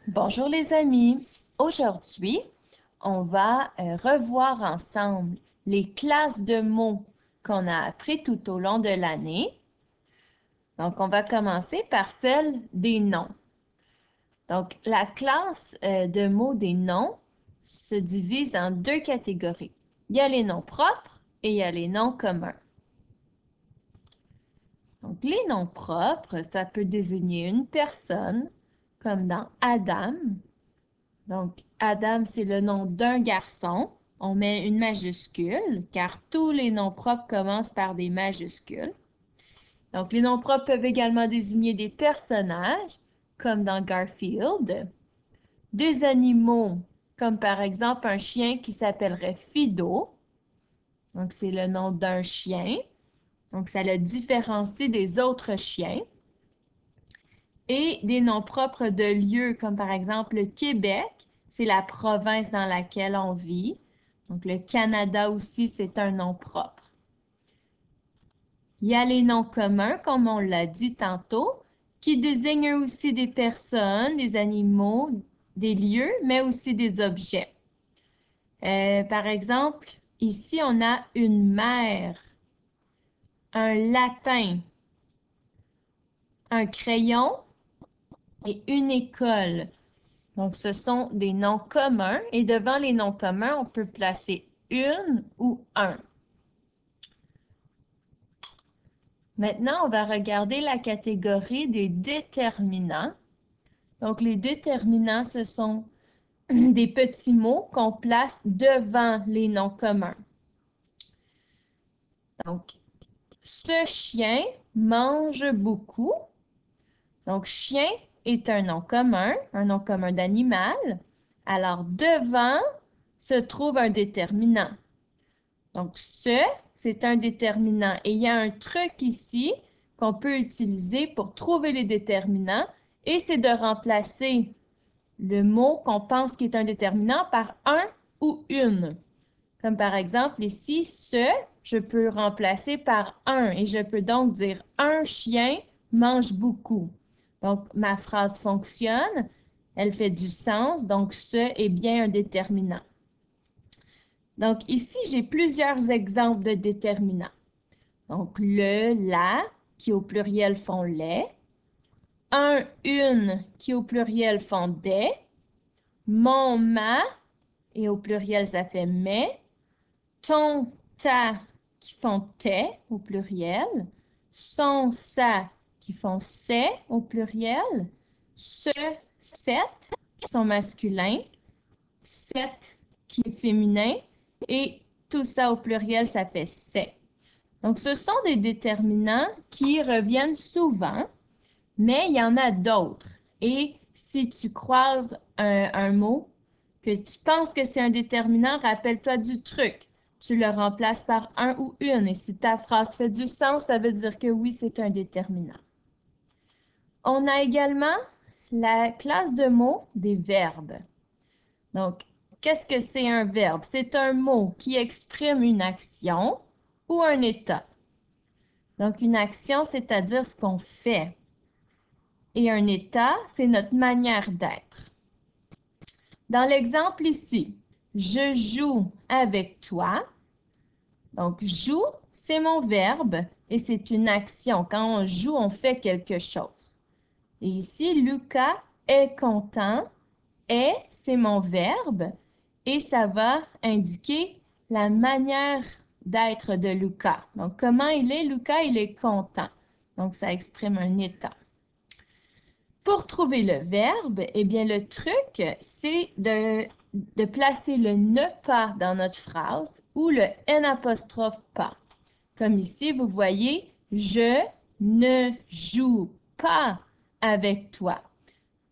Bonjour les amis. Aujourd'hui, on va revoir ensemble les classes de mots qu'on a appris tout au long de l'année. Donc, on va commencer par celle des noms. Donc, la classe de mots des noms se divise en deux catégories. Il y a les noms propres et il y a les noms communs. Donc, les noms propres, ça peut désigner une personne, comme dans Adam. Donc, Adam, c'est le nom d'un garçon. On met une majuscule, car tous les noms propres commencent par des majuscules. Donc, les noms propres peuvent également désigner des personnages, comme dans Garfield, des animaux, comme par exemple un chien qui s'appellerait Fido. Donc, c'est le nom d'un chien. Donc, ça le différencie des autres chiens. Et des noms propres de lieux, comme par exemple le Québec, c'est la province dans laquelle on vit. Donc, le Canada aussi, c'est un nom propre. Il y a les noms communs, comme on l'a dit tantôt, qui désignent aussi des personnes, des animaux, des lieux, mais aussi des objets. Par exemple, ici, on a une mer, un lapin, un crayon et une école. Donc, ce sont des noms communs et devant les noms communs, on peut placer une ou un. Maintenant, on va regarder la catégorie des déterminants. Donc, les déterminants, ce sont des petits mots qu'on place devant les noms communs. Donc, ce chien mange beaucoup. Donc, chien est un nom commun d'animal. Alors, devant se trouve un déterminant. Donc, c'est un déterminant. Et il y a un truc ici qu'on peut utiliser pour trouver les déterminants et c'est de remplacer le mot qu'on pense qui est un déterminant par un ou une. Comme par exemple ici, je peux remplacer par un et je peux donc dire un chien mange beaucoup. Donc, ma phrase fonctionne, elle fait du sens, donc ce est bien un déterminant. Donc, ici, j'ai plusieurs exemples de déterminants. Donc, le, la, qui au pluriel font les, un, une, qui au pluriel font des, mon, ma, et au pluriel, ça fait mais, ton, ta, qui font tes, au pluriel, son, sa, qui font c'est, au pluriel, ce, cette, qui sont masculins, cette, qui est féminin, et tout ça au pluriel, ça fait c'est. Donc, ce sont des déterminants qui reviennent souvent, mais il y en a d'autres. Et si tu croises un mot que tu penses que c'est un déterminant, rappelle-toi du truc. Tu le remplaces par un ou une. Et si ta phrase fait du sens, ça veut dire que oui, c'est un déterminant. On a également la classe de mots des verbes. Donc, qu'est-ce que c'est un verbe? C'est un mot qui exprime une action ou un état. Donc, une action, c'est-à-dire ce qu'on fait. Et un état, c'est notre manière d'être. Dans l'exemple ici, je joue avec toi. Donc, joue, c'est mon verbe et c'est une action. Quand on joue, on fait quelque chose. Et ici, Lucas est content. Est, c'est mon verbe et ça va indiquer la manière d'être de Lucas. Donc, comment il est? Lucas, il est content. Donc, ça exprime un état. Pour trouver le verbe, eh bien, le truc, c'est de placer le ne pas dans notre phrase ou le n' pas. Comme ici, vous voyez, je ne joue pas avec toi.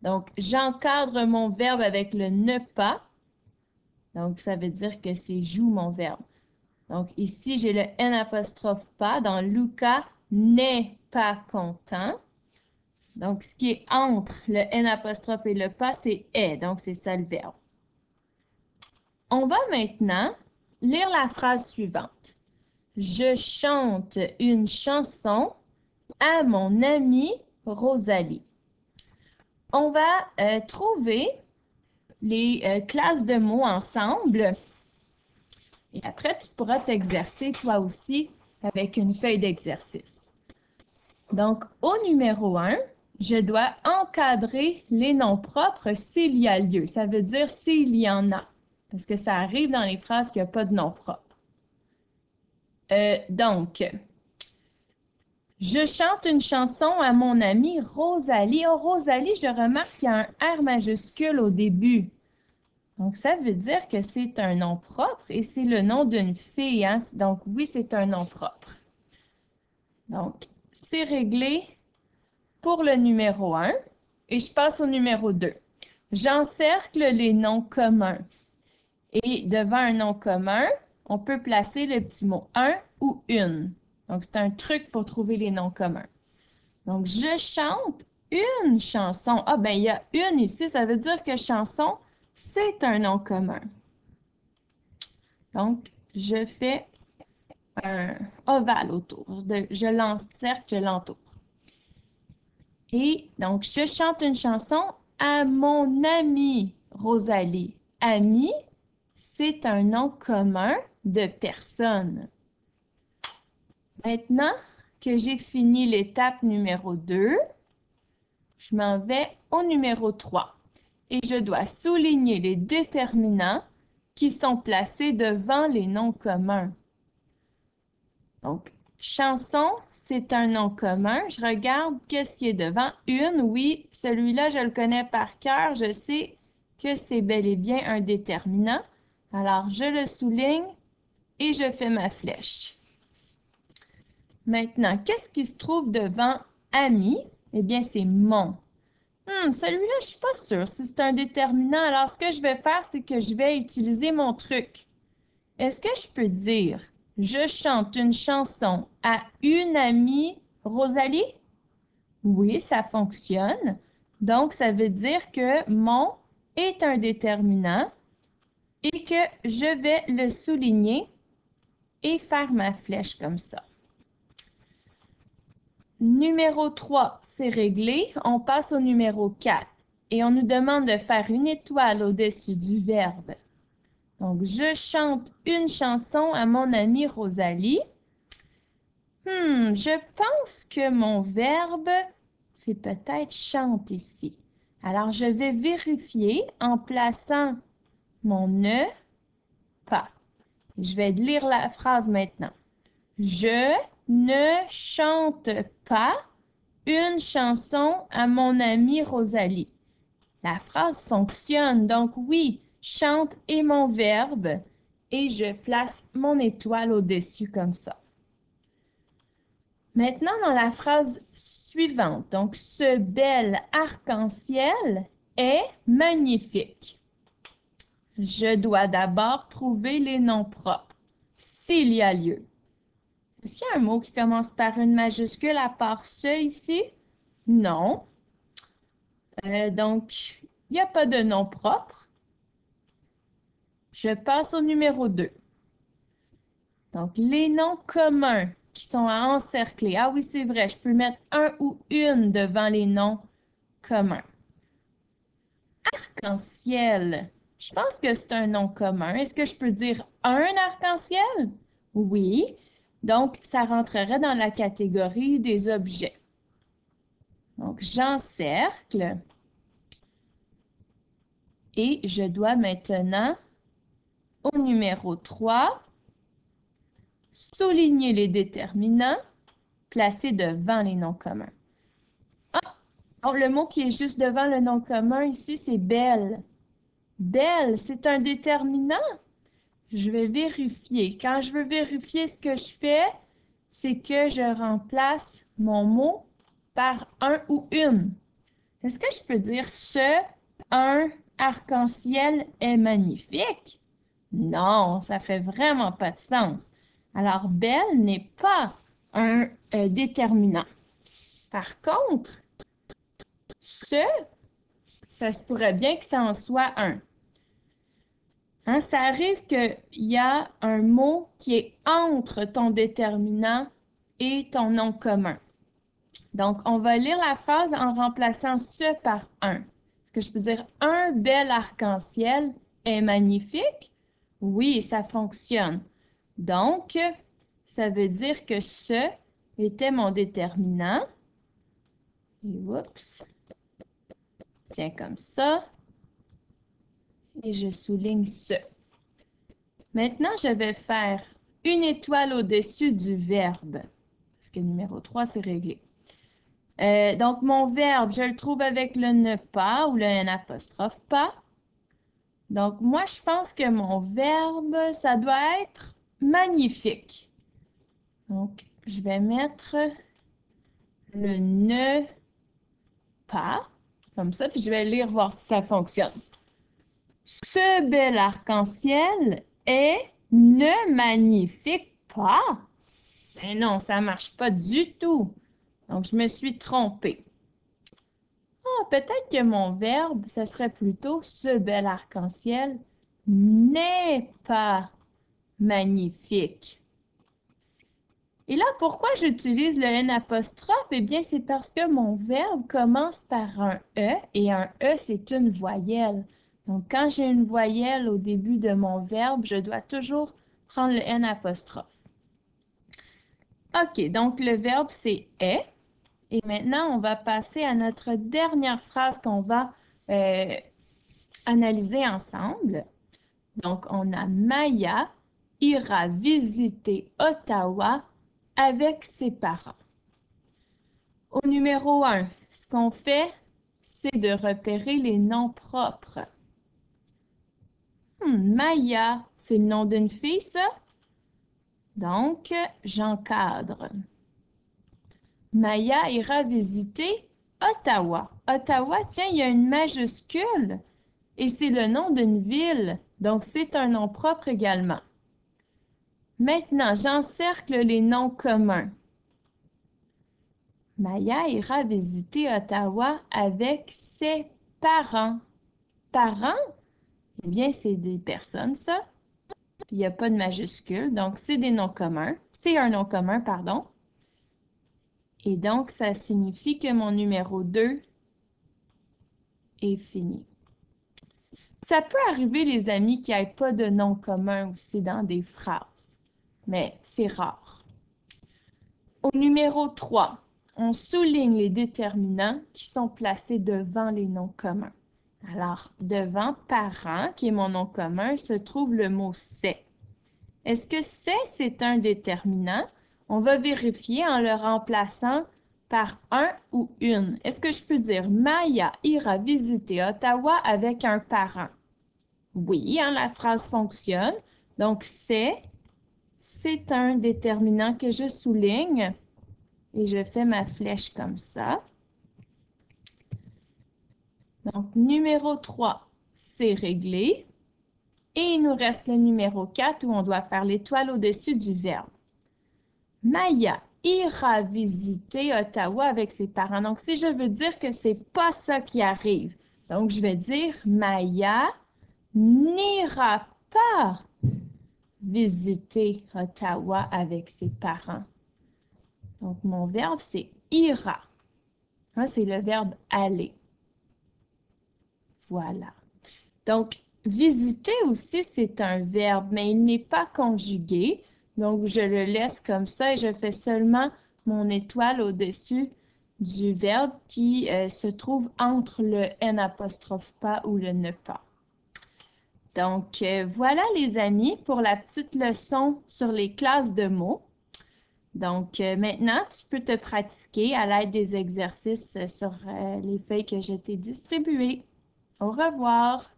Donc, j'encadre mon verbe avec le ne pas. Donc, ça veut dire que c'est joue mon verbe. Donc, ici, j'ai le n' pas. Dans Lucas n'est pas content. Donc, ce qui est entre le n' et le pas, c'est est. Donc, c'est ça le verbe. On va maintenant lire la phrase suivante. Je chante une chanson à mon amie Rosalie. on va trouver les classes de mots ensemble. Et après, tu pourras t'exercer toi aussi avec une feuille d'exercice. Donc, au numéro 1, je dois encadrer les noms propres s'il y a lieu. Ça veut dire s'il y en a, parce que ça arrive dans les phrases qu'il n'y a pas de nom propre. Donc, je chante une chanson à mon amie Rosalie. Oh, Rosalie, je remarque qu'il y a un R majuscule au début. Donc, ça veut dire que c'est un nom propre et c'est le nom d'une fille, hein? Donc, oui, c'est un nom propre. Donc, c'est réglé pour le numéro 1 et je passe au numéro 2. J'encercle les noms communs. Et devant un nom commun, on peut placer le petit mot un ou une. Donc, c'est un truc pour trouver les noms communs. Donc, je chante une chanson. Ah, ben, il y a une ici, ça veut dire que chanson, c'est un nom commun. Donc, je fais un ovale autour. Je l'encercle, je l'entoure. Et donc, je chante une chanson à mon amie Rosalie. Amie, c'est un nom commun de personne. Maintenant que j'ai fini l'étape numéro 2, je m'en vais au numéro 3 et je dois souligner les déterminants qui sont placés devant les noms communs. Donc, chanson, c'est un nom commun. Je regarde qu'est-ce qui est devant. Une, oui, celui-là, je le connais par cœur. Je sais que c'est bel et bien un déterminant. Alors, je le souligne et je fais ma flèche. Maintenant, qu'est-ce qui se trouve devant ami? Eh bien, c'est mon. Celui-là, je ne suis pas sûre si c'est un déterminant. Alors, ce que je vais faire, c'est que je vais utiliser mon truc. Est-ce que je peux dire « Je chante une chanson à une amie Rosalie » ? Oui, ça fonctionne. Donc, ça veut dire que mon est un déterminant et que je vais le souligner et faire ma flèche comme ça. Numéro 3, c'est réglé. On passe au numéro 4 et on nous demande de faire une étoile au-dessus du verbe. Donc, je chante une chanson à mon amie Rosalie. Je pense que mon verbe, c'est peut-être chante ici. Alors, je vais vérifier en plaçant mon ne pas. Je vais lire la phrase maintenant. Je ne chante pas une chanson à mon amie Rosalie. La phrase fonctionne, donc oui, chante est mon verbe et je place mon étoile au-dessus comme ça. Maintenant, dans la phrase suivante, donc ce bel arc-en-ciel est magnifique. Je dois d'abord trouver les noms propres, s'il y a lieu. Est-ce qu'il y a un mot qui commence par une majuscule à part ce ici? Non. Donc, il n'y a pas de nom propre. Je passe au numéro 2. Donc, les noms communs qui sont à encercler. Ah oui, c'est vrai, je peux mettre un ou une devant les noms communs. Arc-en-ciel. Je pense que c'est un nom commun. Est-ce que je peux dire un arc-en-ciel? Oui. Donc, ça rentrerait dans la catégorie des objets. Donc, j'encercle. Et je dois maintenant, au numéro 3, souligner les déterminants placés devant les noms communs. Oh, le mot qui est juste devant le nom commun ici, c'est belle. Belle, c'est un déterminant. Je vais vérifier. Quand je veux vérifier ce que je fais, c'est que je remplace mon mot par un ou une. Est-ce que je peux dire ce, un arc-en-ciel est magnifique? Non, ça fait vraiment pas de sens. Alors, belle n'est pas un déterminant. Par contre, ce, ça se pourrait bien que ça en soit un. Hein, ça arrive qu'il y a un mot qui est entre ton déterminant et ton nom commun. Donc, on va lire la phrase en remplaçant ce par un. Est-ce que je peux dire un bel arc-en-ciel est magnifique? Oui, ça fonctionne. Donc, ça veut dire que ce était mon déterminant. Et oups, tiens comme ça. Et je souligne ce. Maintenant, je vais faire une étoile au-dessus du verbe. Parce que numéro 3, c'est réglé. Donc, mon verbe, je le trouve avec le ne pas ou le n apostrophe pas. Donc, moi, je pense que mon verbe, ça doit être magnifique. Donc, je vais mettre le ne pas, comme ça, puis je vais lire voir si ça fonctionne. Ce bel arc-en-ciel est ne magnifique pas. Mais non, ça marche pas du tout. Donc, je me suis trompée. Ah, peut-être que mon verbe, ça serait plutôt ce bel arc-en-ciel n'est pas magnifique. Et là, pourquoi j'utilise le N apostrophe? Eh bien, c'est parce que mon verbe commence par un E et un E, c'est une voyelle. Donc, quand j'ai une voyelle au début de mon verbe, je dois toujours prendre le N apostrophe. OK, donc le verbe, c'est est. Et maintenant, on va passer à notre dernière phrase qu'on va analyser ensemble. Donc, on a Maya ira visiter Ottawa avec ses parents. Au numéro 1, ce qu'on fait, c'est de repérer les noms propres. Maya, c'est le nom d'une fille, ça? Donc, j'encadre. Maya ira visiter Ottawa. Ottawa, tiens, il y a une majuscule et c'est le nom d'une ville, donc c'est un nom propre également. Maintenant, j'encercle les noms communs. Maya ira visiter Ottawa avec ses parents. Parents? Eh bien, c'est des personnes, ça. Puis, il n'y a pas de majuscule, donc c'est des noms communs. C'est un nom commun, pardon. Et donc, ça signifie que mon numéro 2 est fini. Ça peut arriver, les amis, qu'il n'y ait pas de nom commun aussi dans des phrases, mais c'est rare. Au numéro 3, on souligne les déterminants qui sont placés devant les noms communs. Alors, devant parent, qui est mon nom commun, se trouve le mot c'est. Est-ce que c'est un déterminant? On va vérifier en le remplaçant par un ou une. Est-ce que je peux dire Maya ira visiter Ottawa avec un parent? Oui, hein, la phrase fonctionne. Donc, c'est un déterminant que je souligne et je fais ma flèche comme ça. Donc, numéro 3, c'est réglé. Et il nous reste le numéro 4 où on doit faire l'étoile au-dessus du verbe. Maya ira visiter Ottawa avec ses parents. Donc, si je veux dire que c'est pas ça qui arrive, donc je vais dire Maya n'ira pas visiter Ottawa avec ses parents. Donc, mon verbe, c'est ira. C'est le verbe aller. Voilà. Donc, visiter aussi, c'est un verbe, mais il n'est pas conjugué. Donc, je le laisse comme ça et je fais seulement mon étoile au-dessus du verbe qui se trouve entre le N apostrophe pas ou le ne pas. Donc, voilà les amis pour la petite leçon sur les classes de mots. Donc, maintenant, tu peux te pratiquer à l'aide des exercices sur les feuilles que je t'ai distribuées. Au revoir!